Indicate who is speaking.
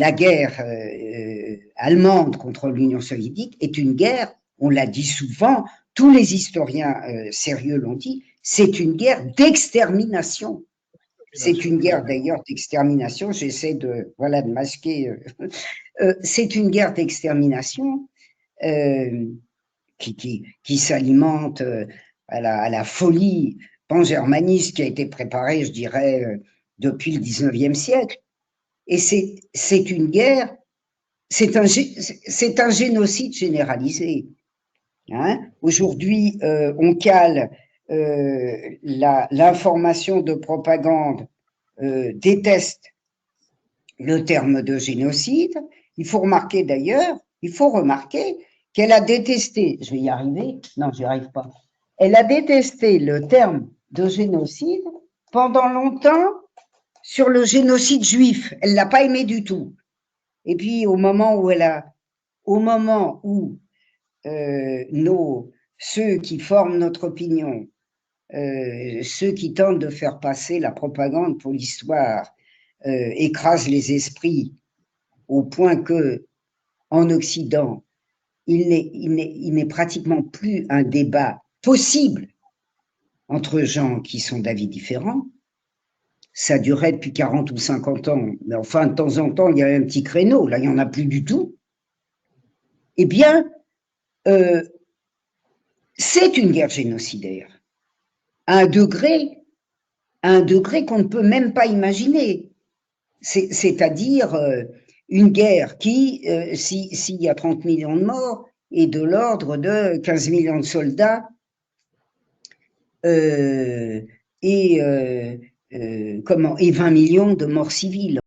Speaker 1: la guerre allemande contre l'Union soviétique est une guerre, on l'a dit souvent, tous les historiens sérieux l'ont dit, c'est une guerre d'extermination. C'est une guerre d'ailleurs d'extermination, j'essaie de masquer, c'est une guerre d'extermination qui s'alimente à la folie pan-germaniste qui a été préparée, je dirais, depuis le 19e siècle. Et c'est une guerre, c'est un génocide généralisé. Hein. Aujourd'hui, on cale l'information de propagande déteste le terme de génocide. Il faut remarquer d'ailleurs, qu'elle a détesté, je vais y arriver, non, j'y arrive pas, elle a détesté le terme de génocide pendant longtemps sur le génocide juif. Elle l'a pas aimé du tout. Et puis au moment où ceux qui forment notre opinion, ceux qui tentent de faire passer la propagande pour l'histoire, écrasent les esprits au point que, en Occident, il n'est pratiquement plus un débat possible entre gens qui sont d'avis différents. Ça durait depuis 40 ou 50 ans, mais enfin, de temps en temps, il y a un petit créneau, là, il n'y en a plus du tout. Eh bien, c'est une guerre génocidaire, à un degré qu'on ne peut même pas imaginer. C'est-à-dire une guerre qui, s'il y a 30 millions de morts, est de l'ordre de 15 millions de soldats et 20 millions de morts civiles.